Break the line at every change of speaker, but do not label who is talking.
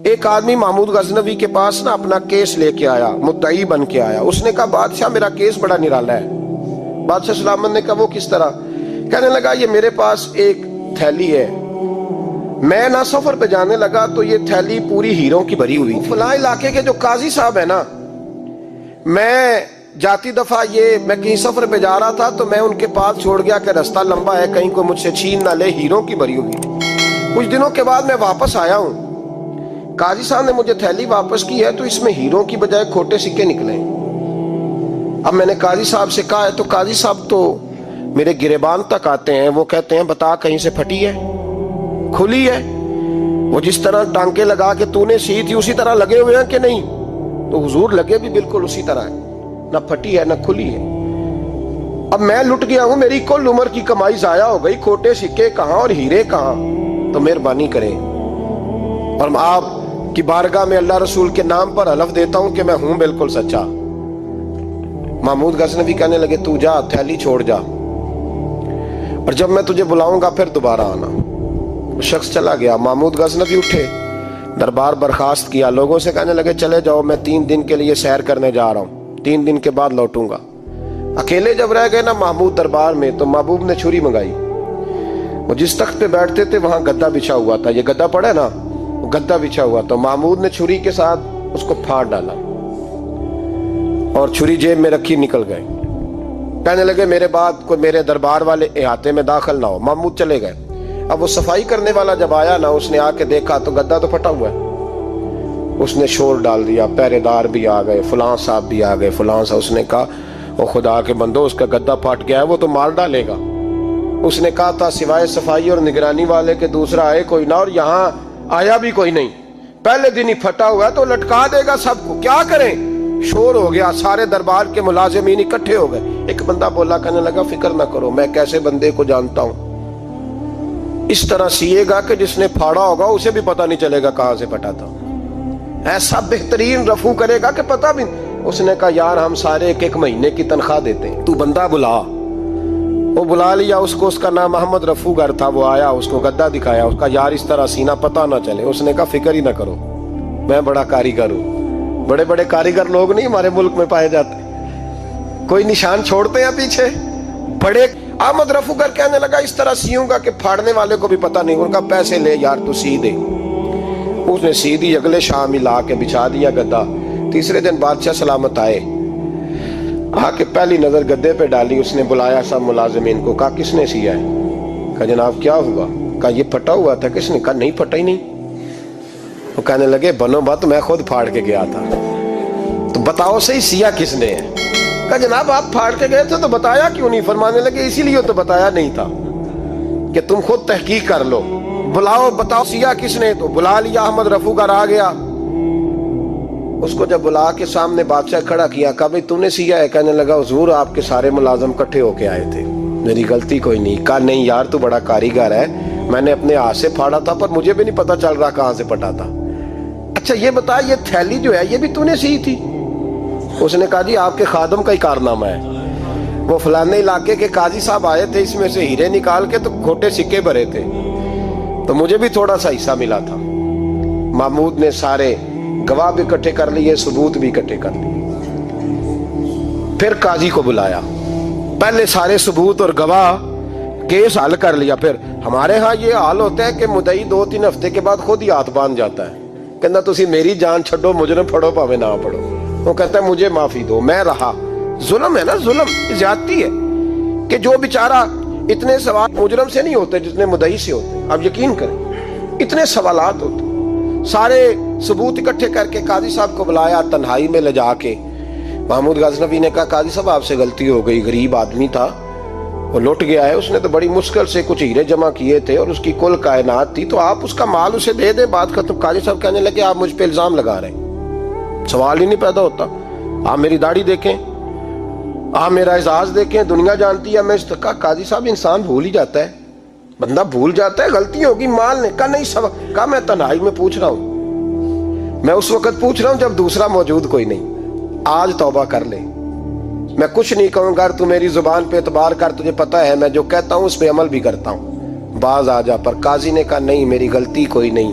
ایک آدمی محمود غزنوی کے پاس نا اپنا کیس لے کے آیا، مدعی بن کے آیا. اس نے کہا بادشاہ میرا کیس بڑا نرالا ہے. بادشاہ سلامت نے کہا وہ کس طرح؟ کہنے لگا یہ میرے پاس ایک تھیلی ہے، میں نہ سفر پہ جانے لگا تو یہ تھیلی پوری ہیروں کی بھری ہوئی. فلاں علاقے کے جو قاضی صاحب ہے نا، میں جاتی دفعہ میں کہیں سفر پہ جا رہا تھا تو میں ان کے پاس چھوڑ گیا کہ رستہ لمبا ہے، کہیں کو مجھ سے چھین نہ لے، ہیروں کی بھری ہوئی. کچھ دنوں کے بعد میں واپس آیا ہوں، قاضی صاحب نے مجھے تھیلی واپس کی ہے تو اس میں ہیروں کی بجائے کھوٹے سکے نکلے. اب میں نے قاضی صاحب سے کہا ہے تو قاضی صاحب تو میرے گریبان تک آتے ہیں، وہ کہتے ہیں بتا کہیں سے پھٹی ہے، کھلی ہے؟ وہ جس طرح ٹانکے لگا کے تو نے سی تھی اسی طرح لگے ہوئے ہیں کہ نہیں؟ تو حضور لگے بھی بالکل اسی طرح ہے، نہ پھٹی ہے نہ کھلی ہے. اب میں لٹ گیا ہوں، میری کل عمر کی کمائی ضائع ہو گئی، کھوٹے سکے کہاں اور ہیرے کہاں؟ تو مہربانی کریں اور آپ کی بارگاہ میں اللہ رسول کے نام پر حلف دیتا ہوں کہ میں ہوں بالکل سچا. محمود غزنوی کہنے لگے تو جا، تھیلی چھوڑ جا، اور جب میں تجھے بلاؤں گا پھر دوبارہ آنا. وہ شخص چلا گیا. محمود غزنوی اٹھے، دربار برخاست کیا، لوگوں سے کہنے لگے چلے جاؤ، میں 3 دن کے لیے سیر کرنے جا رہا ہوں، 3 دن کے بعد لوٹوں گا. اکیلے جب رہ گئے نا محمود دربار میں تو محبوب نے چھری منگائی. وہ جس تخت پہ بیٹھتے تھے وہاں گدا بچھا ہوا تھا، یہ گدا پڑا ہے نا، وہ گدا بچھا ہوا تھا. محمود نے چھری کے ساتھ اس کو پھاڑ ڈالا اور چھری جیب میں رکھی نکل گئے. کہنے لگے میرے بعد کوئی میرے دربار والے احاطے میں داخل نہ ہو. محمود چلے گئے. اب وہ صفائی کرنے والا جب آیا نا، اس نے آ کے دیکھا تو گدا تو پھٹا ہوا ہے. اس نے شور ڈال دیا، پہرے دار بھی آ گئے، فلاں صاحب بھی آ گئے، فلاں صاحب. اس نے کہا وہ خدا کے بندو، اس کا گدا پھٹ گیا ہے، وہ تو مار ڈالے گا. اس نے کہا تھا سوائے صفائی اور نگرانی والے کے دوسرا آئے کوئی نہ، اور یہاں آیا بھی کوئی نہیں. پہلے دن ہی پھٹا ہوا ہے تو لٹکا دے گا سب کو، کیا کریں؟ شور ہو گیا، سارے دربار کے ملازمین اکٹھے ہو گئے. ایک بندہ بولا، کہنے لگا فکر نہ کرو، میں کیسے بندے کو جانتا ہوں، اس طرح سیے گا کہ جس نے پھاڑا ہوگا اسے بھی پتہ نہیں چلے گا کہاں سے پھٹا تھا. ایسا بہترین رفو کرے گا کہ پتہ بھی. اس نے کہا یار ہم سارے 1 مہینے کی تنخواہ دیتے ہیں، تو بندہ بلا. وہ بلا لیا اس کو، اس کا نام محمد رفو گر تھا. وہ آیا، اس کو گدا دکھایا، اس کا یار اس طرح سینہ پتہ نہ چلے. اس نے کہا فکر ہی نہ کرو، میں بڑا کاریگر ہوں. بڑے بڑے کاریگر لوگ نہیں ہمارے ملک میں پائے جاتے، کوئی نشان چھوڑتے ہیں پیچھے بڑے. احمد رفو گر کہنے لگا اس طرح سیوں گا کہ پھاڑنے والے کو بھی پتہ نہیں. ان کا پیسے لے یار تو سی دے. اس نے سی دی، اگلے شام ہی لا کے بچھا دیا گدا. تیسرے دن بادشاہ سلامت آئے، آ کے پہلی نظر گدے پہ ڈالی. اس نے بلایا سب ملازمین کو، کہا کس نے سیا ہے؟ کہا جناب کیا ہوا؟ کہا یہ پھٹا ہوا تھا. کس نے؟ کہا نہیں پھٹا ہی نہیں. وہ کہنے لگے بنو بات، میں خود پھاڑ کے گیا تھا، تو بتاؤ صحیح سیا کس نے ہے؟ کہا جناب آپ پھاڑ کے گئے تھے تو بتایا کیوں نہیں؟ فرمانے لگے اسی لیے تو بتایا نہیں تھا کہ تم خود تحقیق کر لو، بلاؤ بتاؤ سیا کس نے. تو بلا لیا، احمد رفو گر آ گیا. اس کو جب بلا کے سامنے بادشاہ کھڑا کیا، کہا بھئی تو نے سیا ہے؟ کہنے لگا حضور آپ کے سارے ملازم کٹھے ہو کے آئے تھے، میری غلطی کوئی نہیں. کہا نہیں یار تو بڑا کاریگر ہے، میں نے اپنے ہاتھ سے پھاڑا تھا پر مجھے بھی نہیں پتا چل رہا کہاں سے پھٹا تھا. اچھا یہ بتا یہ تھیلی جو ہے یہ بھی تو نے سی تھی؟ اس نے کہا جی آپ کے خادم کا ہی کارنامہ ہے، وہ فلانے علاقے کے قاضی صاحب آئے تھے، اس میں سے ہیرے نکال کے تو کھوٹے سکے بھرے تھے، تو مجھے بھی تھوڑا سا حصہ ملا تھا. محمود نے سارے گواہ بھی اکٹھے کر لیے، ثبوت بھی اکٹھے کر لیے. پھر قاضی کو بلایا، پہلے سارے ثبوت اور گواہ کیس حل کر لیا. پھر ہمارے ہاں یہ حال ہوتا ہے کہ مدعی 2-3 ہفتے کے بعد خود ہی ہاتھ باندھ جاتا ہے، کہنا تسی میری جان چھڈو، مجرم پھڑو پاوے نہ پڑھو. وہ کہتا ہے مجھے معافی دو، میں رہا. ظلم ہے نا، ظلم زیادتی ہے کہ جو بیچارہ اتنے سوال مجرم سے نہیں ہوتے جتنے مدعی سے ہوتے. آپ یقین کریں اتنے سوالات ہوتے. سارے ثبوت اکٹھے کر کے قاضی صاحب کو بلایا، تنہائی میں لے جا کے. محمود غزنوی نے کہا قاضی صاحب آپ سے غلطی ہو گئی، غریب آدمی تھا، وہ لٹ گیا ہے، اس نے تو بڑی مشکل سے کچھ ہیرے جمع کیے تھے اور اس کی کل کائنات تھی، تو آپ اس کا مال اسے دے دیں، بات ختم. قاضی صاحب کہنے لگے آپ مجھ پہ الزام لگا رہے ہیں، سوال ہی نہیں پیدا ہوتا. آپ میری داڑھی دیکھیں، آپ میرا اعزاز دیکھیں، دنیا جانتی ہے میں اس کا. قاضی صاحب انسان بھول ہی جاتا ہے، بندہ بھول جاتا ہے، غلطی ہوگی. مال نے کہا نہیں سبق. کہا میں تنہائی میں پوچھ رہا ہوں، میں اس وقت پوچھ رہا ہوں جب دوسرا موجود کوئی نہیں. آج توبہ کر لے، میں کچھ نہیں کہوں گا، تو میری زبان پہ اعتبار کر، تجھے پتہ ہے میں جو کہتا ہوں اس پہ عمل بھی کرتا ہوں، باز آ جا. پر قاضی نے کہا نہیں میری غلطی کوئی نہیں،